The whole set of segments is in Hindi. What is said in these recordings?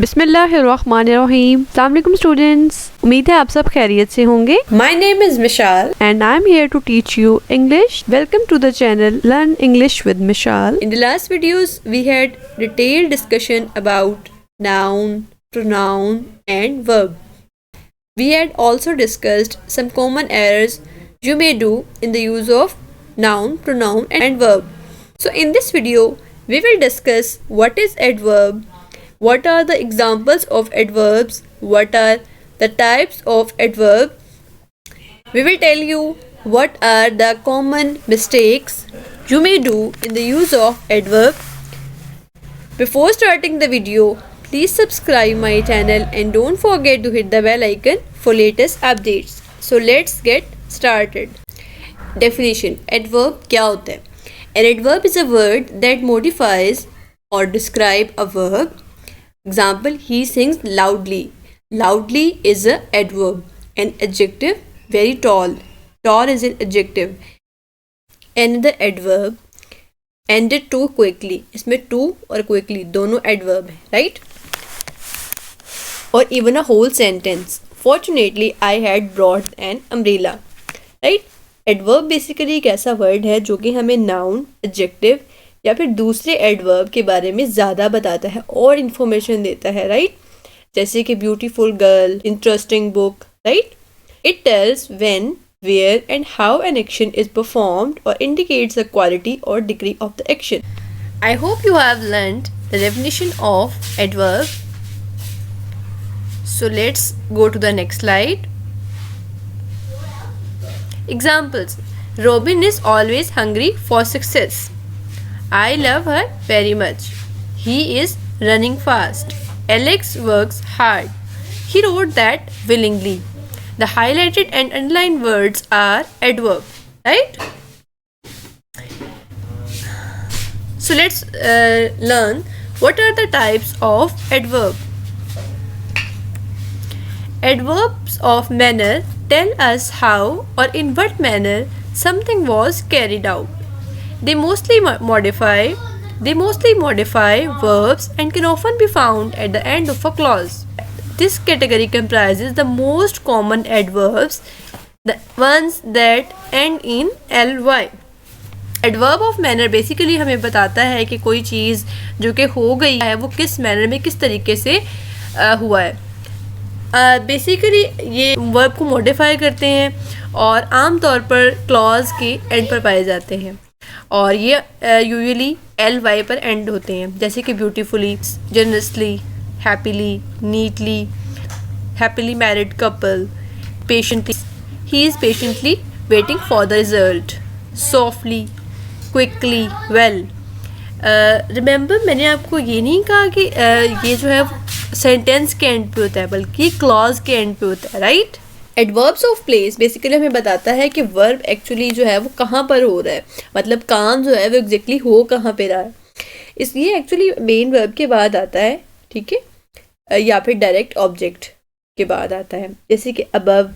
बिस्मिल्लाहिर्रहमानिर्रहीम। अस्सलाम वालेकुम स्टूडेंट्स, उम्मीद है आप सब खैरियत से होंगे। My name is Mishal. And I am here to teach you English. Welcome to the channel learn English with Mishal. In the last videos, we had detailed discussion about noun, pronoun, and verb. We had also discussed some common errors you may do in the use of noun, pronoun, and verb. So, in this video, we will discuss what is adverb, what are the examples of adverbs, what are the types of adverb. We will tell you what are the common mistakes you may do in the use of adverb. Before starting the video, please subscribe my channel and don't forget to hit the bell icon for latest updates. So let's get started. Definition: adverb क्या होता है? An adverb is a word that modifies or describe a verb. Example: he sings loudly. Loudly is a adverb. An adjective: very tall. Tall is an adjective. Another adverb: ended too quickly. इसमें too और quickly दोनों adverb है, right? Or even a whole sentence. Fortunately, I had brought an umbrella. Right? Adverb basically एक ऐसा word है जो कि हमें noun, adjective या फिर दूसरे adverb के बारे में ज़्यादा बताता है और information देता है, right? जैसे कि beautiful girl, interesting book, right? It tells when, where and how an action is performed or indicates the quality or degree of the action. I hope you have learned the definition of adverb. So let's go to the next slide. Examples: Robin is always hungry for success. I love her very much. He is running fast. Alex works hard. He wrote that willingly. The highlighted and underlined words are adverb, right? So let's learn what are the types of adverb. Adverbs of manner tell us how or in what manner something was carried out. They mostly modify verbs and can often be found at the end of a clause. This category comprises the most common adverbs, the ones that end in ly. Adverb of manner basically हमें बताता है कि कोई चीज़ जो कि हो गई है वो किस manner में किस तरीके से हुआ है. बेसिकली ये वर्ब को मॉडिफाई करते हैं और आम तौर पर क्लॉज के एंड पर पाए जाते हैं और ये यूजुअली एल वाई पर एंड होते हैं, जैसे कि beautifully, generously, happily, neatly, happily married couple, patiently, he is patiently waiting for the result, softly, quickly, well. Remember मैंने आपको ये नहीं कहा कि ये जो है सेंटेंस के एंड पे होता है बल्कि क्लॉज के एंड पे होता है, right? Adverbs of place basically हमें बताता है कि वर्ब एक्चुअली जो है वो कहाँ पर हो रहा है, मतलब काम जो है वो एग्जैक्टली हो कहाँ पे रहा है. इसलिए एक्चुअली मेन वर्ब के बाद आता है, ठीक है, या फिर डायरेक्ट ऑब्जेक्ट के बाद आता है, जैसे कि above,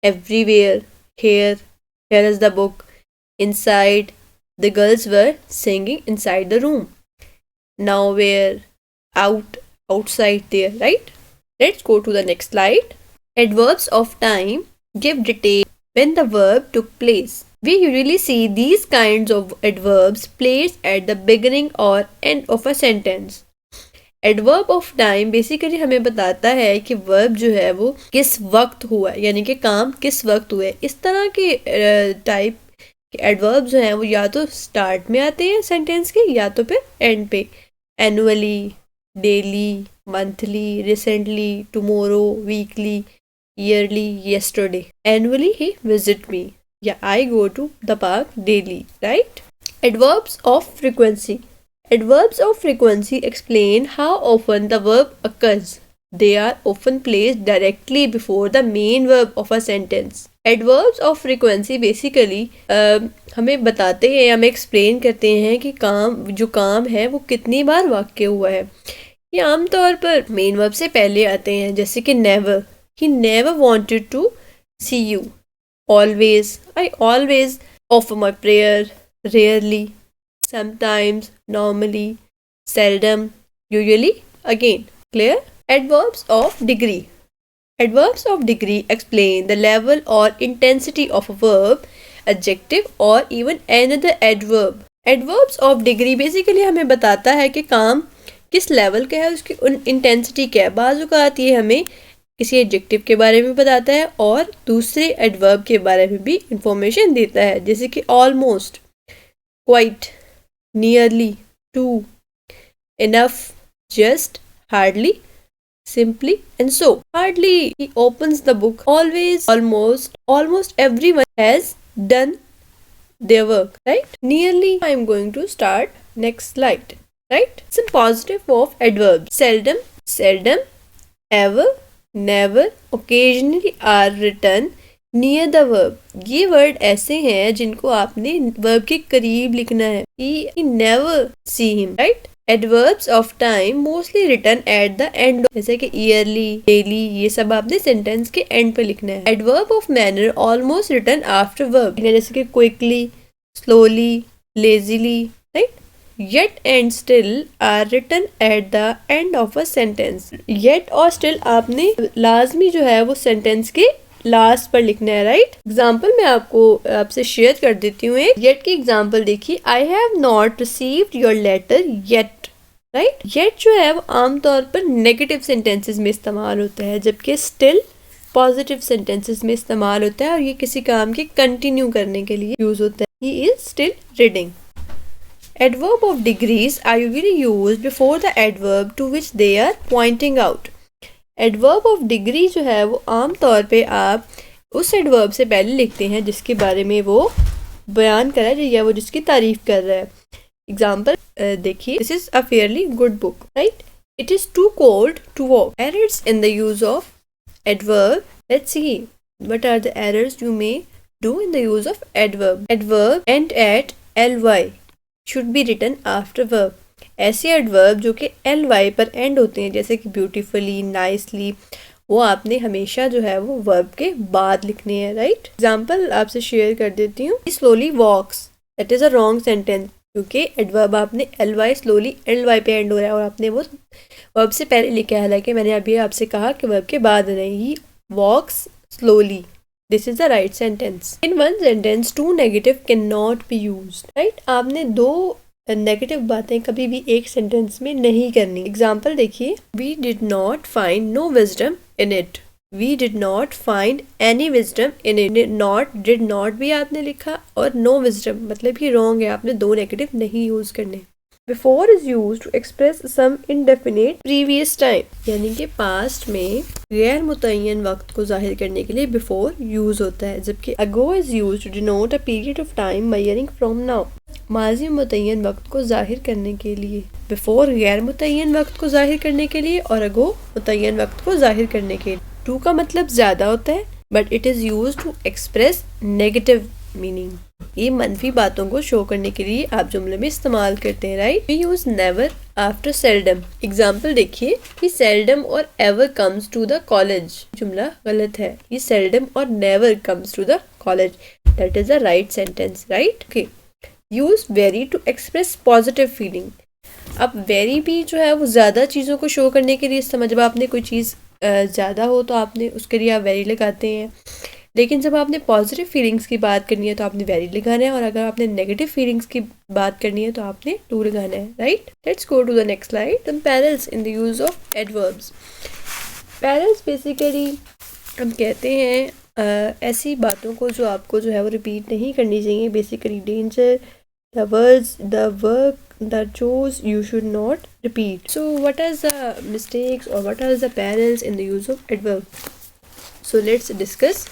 everywhere, here, here is the book, inside, the girls were singing inside the room, nowhere, out, outside there, right? Let's go to the next slide. Adverbs of time give detail when the verb took place. We usually see these kinds of adverbs placed at the beginning or end of a sentence. Adverb of time basically हमें बताता है कि verb जो है वो किस वक्त हुआ है, यानी कि काम किस वक्त हुआ है. इस तरह के टाइप के adverbs जो हैं वो या तो start में आते हैं sentence के या तो फिर end पे. Annually, daily, monthly, recently, tomorrow, weekly, yearly, yesterday. Annually he visit me. Yeah, I go to the park daily, right? Adverbs of frequency. Adverbs of frequency explain how often the verb occurs. They are often placed directly before the main verb of a sentence. Adverbs of frequency basically हमें बताते हैं, हमें एक्सप्लेन करते हैं कि जो काम है वो कितनी बार वाक़ हुआ है. ये आमतौर पर मेन वर्ब से पहले आते हैं, जैसे कि never, he never wanted to see you. Always, I always offer my prayer. Rarely, sometimes, normally, seldom, usually, again. Clear? Adverbs of degree. Adverbs of degree explain the level or intensity of a verb, adjective or even another adverb. Adverbs of degree basically हमें बताता है कि काम किस लेवल का है, उसकी इंटेंसिटी क्या है. बाज़ औक़ात ये हमें किसी एडजेक्टिव के बारे में बताता है और दूसरे एडवर्ब के बारे में भी इंफॉर्मेशन देता है, जैसे कि almost, quite, nearly, too, enough, just, hardly, simply, and so. Hardly he opens the book. Always, almost everyone has done their work, right? Nearly, I am going to start next slide, right? Some positive of adverbs. Seldom, ever, never, occasionally are written near the verb. ये वर्ड ऐसे हैं जिनको आपने वर्ब के करीब लिखना है. He never see him, right? Adverbs of time mostly written at the end, जैसे कि yearly, daily, ये सब आपने सेंटेंस के एंड पे लिखना है. Adverb of manner almost written after verb, जैसे कि quickly, slowly, lazily, right? Yet and still are written at the end of a sentence. Yet और still आपने लाजमी जो है वो सेंटेंस के लास्ट पर लिखना है, राइट? एग्जाम्पल मैं आपसे शेयर कर देती हूँ. एक येट की एग्जाम्पल देखिए. I have not received your letter yet, right? Yet जो है वो आमतौर पर नेगेटिव सेंटेंसेस में इस्तेमाल होता है, जबकि स्टिल पॉजिटिव सेंटेंसेस में इस्तेमाल होता है और ये किसी काम के कंटिन्यू करने के लिए यूज होता है. He is still reading. Adverb of degrees are usually used before the adverb to which they are pointing out. Adverb of degree जो है वो आम तौर पे आप उस adverb से पहले लिखते हैं जिसके बारे में वो बयान कर रहा है या वो जिसकी तारीफ कर रहा है. Example देखिए. This is a fairly good book, right? It is too cold to walk. Errors in the use of adverb. Let's see what are the errors you may do in the use of adverb. Adverb end at ly should be written after verb. ऐसे एडवर्ब जो कि ly पर एंड होते हैं, जैसे कि ब्यूटीफुली, नाइसली, वो आपने हमेशा जो है वो वर्ब के बाद लिखने हैं, राइट? एग्जाम्पल आपसे शेयर कर देती हूँ. Slowly walks, that is a wrong sentence, क्योंकि एडवर्ब आपने ly स्लोली ly पे एंड हो रहा है और आपने वो वर्ब से पहले लिखा है. हालांकि मैंने अभी आपसे कहा कि वर्ब के बाद नहीं. वॉक्स slowly, this is the right sentence. In one sentence two negative cannot be used, right? आपने दो नेगेटिव बातें कभी भी एक सेंटेंस में नहीं करनी. एग्जाम्पल देखिए. We did not find no wisdom in it. We did not find any wisdom in it. Not, did not भी आपने लिखा और no wisdom मतलब ही wrong है, आपने दो नेगेटिव नहीं यूज करने. Before is used to express some indefinite previous time, यानी कि पास्ट में गैर मुतय्यन वक्त को जाहिर करने के लिए before यूज होता है, जबकि ago is used to denote a period of time measuring from now. माजी मुतय्यन वक्त को जाहिर करने के लिए. before गैर मुतय्यन वक्त को जाहिर करने के लिए और ago मुतय्यन वक्त को जाहिर करने के लिए. to का मतलब ज़्यादा होता है, but it is used to express negative meaning. ये मनफी बातों को शो करने के लिए आप जुमले में इस्तेमाल करते हैं, right? We use never after seldom. Example देखिए. He seldom or ever comes to the college. जुमला गलत है. He seldom or never comes to the college. That is the right sentence, right? Okay. Use very to express positive feeling. अब वेरी भी जो है वो ज़्यादा चीज़ों को शो करने के लिए इस्तेमाल, जब आपने कोई चीज़ ज़्यादा हो तो आपने उसके लिए आप वेरी लगाते हैं, लेकिन जब आपने पॉजिटिव फीलिंग्स की बात करनी है तो आपने वेरी लगाना है, और अगर आपने नेगेटिव फीलिंग्स की बात करनी है तो आपने टू लगाना है, right? Let's go to the next slide. Some parallels in the use of adverbs. Parallels basically हम कहते हैं ऐसी बातों को जो आपको जो है वो रिपीट नहीं करनी चाहिए. Basically danger, the words, the work, the chores you should not repeat. So what are the mistakes or what are the perils in the use of adverb? So let's discuss.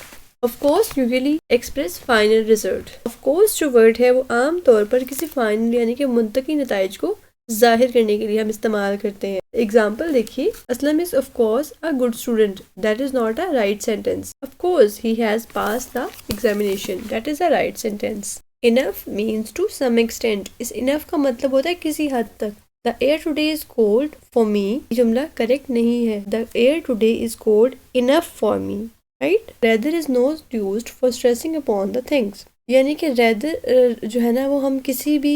Of course usually express final result. Of course जो word है वो आम तौर पर किसी फाइनल यानी कि मुंतकी नताइज को जाहिर करने के लिए हम इस्तेमाल करते हैं. एग्जाम्पल देखिए. Aslam is of course a good student. That is not a right sentence. Of course he has passed the examination. That is a right sentence. Enough means to some extent. इस enough का मतलब होता है किसी हद तक. The air today is cold for me. ये जुमला करेक्ट नहीं है. The air today is cold enough for me. Right? Rather is not used for stressing upon the things. यानी कि rather जो है ना वो हम किसी भी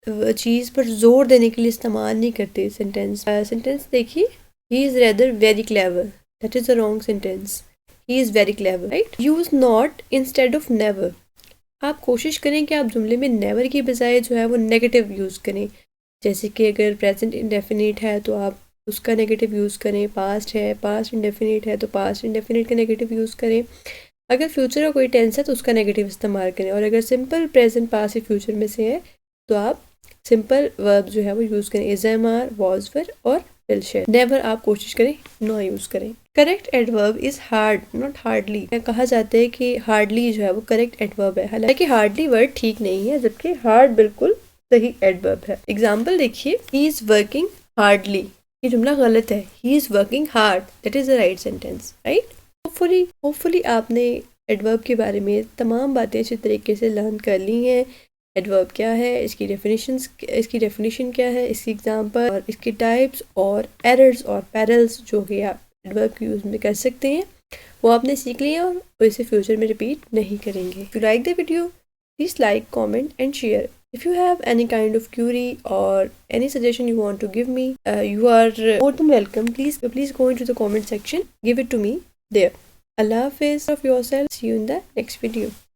चीज़ पर जोर देने के लिए इस्तेमाल नहीं करते. सेंटेंस देखिए. He is rather very clever. That is the wrong sentence. He is very clever, right? Use not instead of never. आप कोशिश करें कि आप जुमले में never की बजाय जो है वो नेगेटिव यूज़ करें. जैसे कि अगर प्रेजेंट इंडेफिनिट है तो आप उसका नेगेटिव यूज़ करें. पास्ट है, पास्ट इंडेफिनिट है तो पास्ट इंडेफिनिट का नेगेटिव यूज़ करें. अगर फ्यूचर का कोई टेंस है तो उसका नेगेटिव इस्तेमाल करें. और अगर सिंपल प्रेजेंट, पास्ट या फ्यूचर में से है तो आप सिंपल वर्ब जो है वो यूज़ करें. इज, एम, आर, वॉज, वर और विल शेयर. नेवर आप कोशिश करें ना यूज़ करें. Correct adverb is hard, not hardly. कहा जाता है कि हार्डली जो है वो करेक्ट एडवर्ब है, हालांकि हार्डली वर्ड ठीक नहीं है, जबकि हार्ड बिल्कुल सही एडवर्ब है. एग्जाम्पल देखिए, ही इज वर्किंग हार्डली. ये जुमला गलत है. He is working hard, that is the right sentence, right. Hopefully आपने एडवर्ब के बारे में तमाम बातें अच्छी तरीके से लर्न कर ली हैं. एडवर्ब क्या है, इसकी डेफिनेशन क्या है, इसकी एग्जांपल और इसकी टाइप्स और एरर्स और पैरल्स जो कि आप एडवर्ब के यूज़ में कर सकते हैं वो आपने सीख लिया और इसे फ्यूचर में रिपीट नहीं करेंगे. If you like the video, please like, comment and share. If you have any kind of query or any suggestion you want to give me, you are more than welcome. Please go into the comment section. Give it to me there. Allah Hafiz of yourself. See you in the next video.